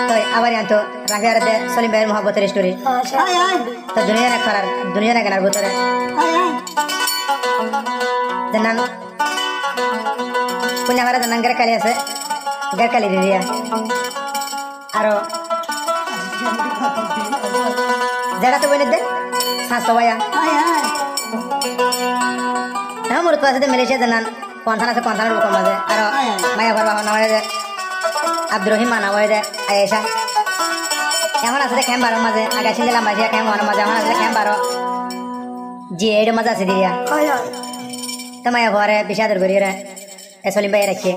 তো আবার তো রাফিয়ার দে সলিম ভাইয়ের মহব্বতের স্টোরি তো দুনিয়া না কেনার ভিতরে জানান পুণ্য আমার জানান গেরকালি আছে গেরকালি রিয়া আরো যেটা তো বইনের দে স্বাস্থ্য ভাইয়া হ্যাঁ মূর্ত আছে মালয়েশিয়া জানান পন্থান আছে পন্থানের রকম আছে আর মায়া ভরবা হওয়া যায় আব্দুর রহিম মানা হয়ে যায় আয়েশা এমন আছে ক্যাম্প বারো মাঝে আগে সিঙ্গেলাম বাজিয়া ক্যাম্প হওয়ার মাঝে এমন আছে ক্যাম্প বারো জি এর মাঝে আছে দিয়া তো মায়া ভরে বিষাদর করি রে এ সলিম ভাই রাখছে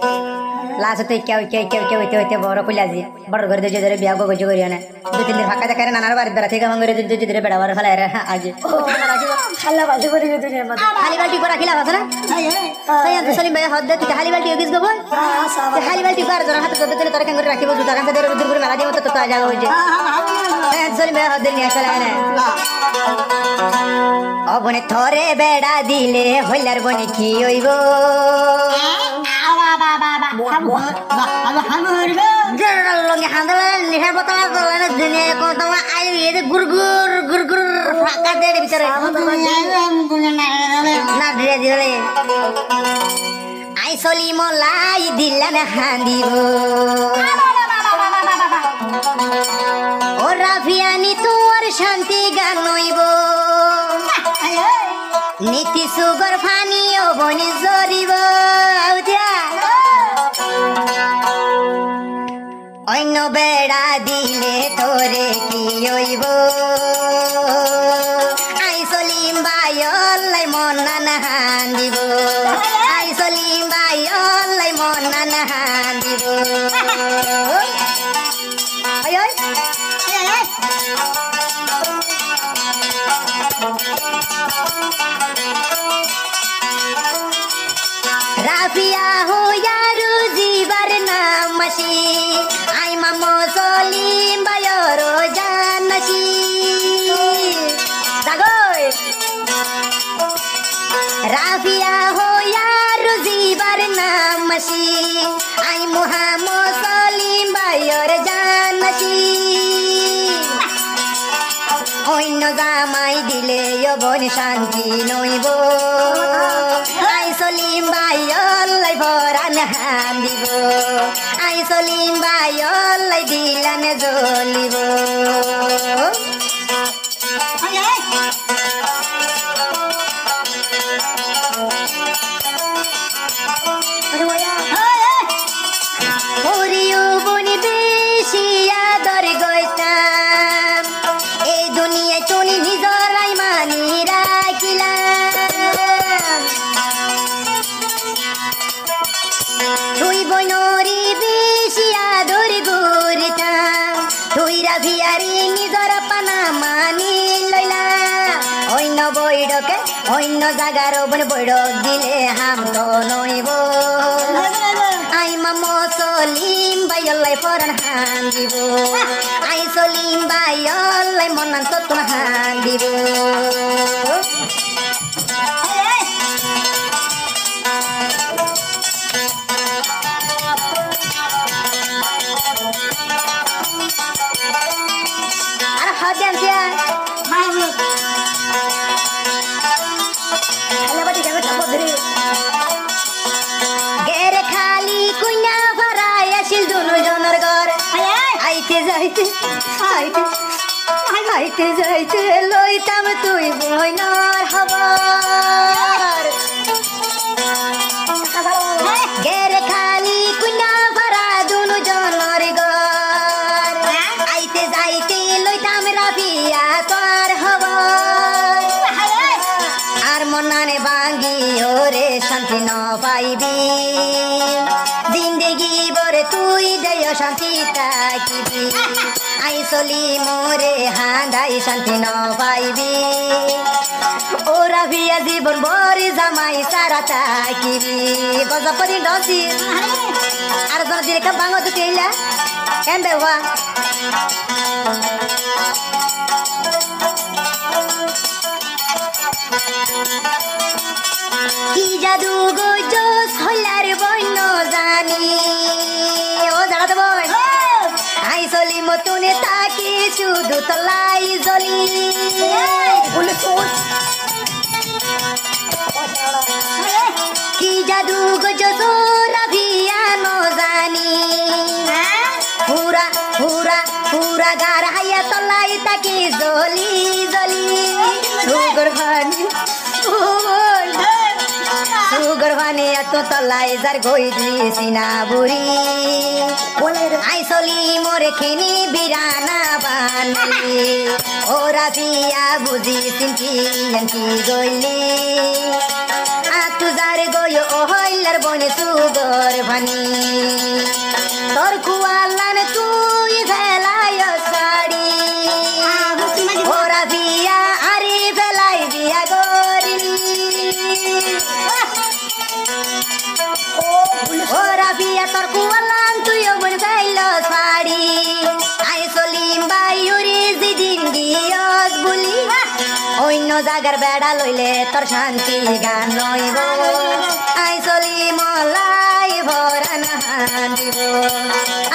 লাস্ট তো হইতে বড় কইলা আজি বড় করে দিয়ে ধরে বিয়া গজু করি না 2-3 দিন ফাঁকা দেখে নানার বাড়ি বেড়া থেকে ভাঙরে যদি ধরে বেড়া বার ফেলা রে আগে খালা বাজে করে দুনিয়ার মধ্যে খালি বালতি করা খিলা আছে না তাই তো সলিম ভাই হাত দে তুই খালি বালতি গিস গবো খালি বালতি কর জরা হাতে তো তোর কেন করে রাখিব জুতা কাছে ধরে দূর করে মেলা দিব তো জায়গা হইছে সলিম ভাই হাত দে নিয়ে আসলে না অবনে থরে বেড়া দিলে হইলার বনে কি হইব আই চলি মলাই দিলাম হান্দিব ও রাফিয়ানি তোর শান্তি গান নইব নীতি সুগর ফানি ও বনি জরিব অন্য বেড়া দিলে তোরে কি হইব আই সলিম ভাই অল্লাই মন না হান্দিব আই সলিম ভাই অল্লাই মন না হান্দিব রাফিয়া হইয়া রুজিবার নামসি আই মামো সলিম ভাইয়ের জানসি জাগই রাফিয়া হইয়া রুজিবার নামসি আই মুহাম্মদ সলিম ভাইয়ের জানসি অন্য জামাই দিলে বন শান্তি নইব আই সলিম ভাই অল্লাই ভরান হান দিব আই সলিম ভাই অল্লাই দিলান জ্বলিব হরিও বনি বেশি আদর গইতাম এই দুনিয়ায় তুমি নিজরাই মানি রাখিলাম তুই বইনরি বেশি আদর গরিতাম তুই রাভিয়ারি নিজর পানা মানি লইলাম অন্য বৈডকে অন্য জাগার বৈডক দিলে হাম তো নইব আই মামো সলিম ভাই অল্লাই পরান হান দিব আই সলিম ভাই অল্লাই মনান তো তোমার হান দিব আর হাজান দিয়া খালাবাটি যাবে তো ধরে গেরে খালি কুইনা ভরাই আসিল দুনো জনের ঘর আইতে যাইতে আইতে যাইতে লইতাম তুই বইনার খবর গেরে খালি কুইনা ভরা দুনো জনের ঘর আইতে যাইতে লইতাম রাফিয়া তোর খবর আর মনানে ভাঙ্গি ওরে শান্তি ন পাইবি জিন্দেগি বরে তুই দেয় শান্তি তাকিবি আই চলি মোরে হাঁদাই শান্তি ন পাইবি ও রাভিয়া জীবন বরি জামাই সারা তাকিবি গজপতি ডসি আর জন দিলে কা বাঙ্গ তো কেলা কেমবে হওয়া কি জাদু গজস হইলার বন্য জানি ও জানা তো বই আই মতনে তাকি শুধু তলাই জ্বলি বলে তোর কি জাদু গজরা ভিয়ানো জানি পুরা পুরা পুরা গার হাইয়া তলাই তাকি জ্বলি জ্বলি সুগর ভানি সুগর ভানি এত তলাই যার গই দিছিনা বুড়ি বলে রে আই চলি মোরে খেনি বিরানা বানালি ওরা বিয়া বুঝি চিন্তি আনকি গইলি তুজার গয় ও হইলার বনে সুগর ভানি তোর কুয়ালান তুই ভেলায় শাড়ি ওরা বিয়া আরে ভেলাই বিয়া গরিলি ওরা বিয়া তোর কুয়ালান তুই বন ভেল শাড়ি আই চলিম বায়ুরি যেদিন গিয়স বুলি অন্য জাগার বেড়া লইলে তোর শান্তি গান লইব আই চলিম লাই ভরান হান দিব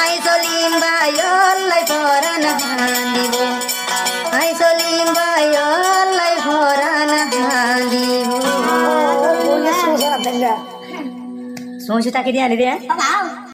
আই চলিম বায়লাই ভরান হান দিব আই চলিম বায়লাই ভরান হান দিব বলে সোজা দেন সোঁচু তাকে দিয়ে আনি দে বাবা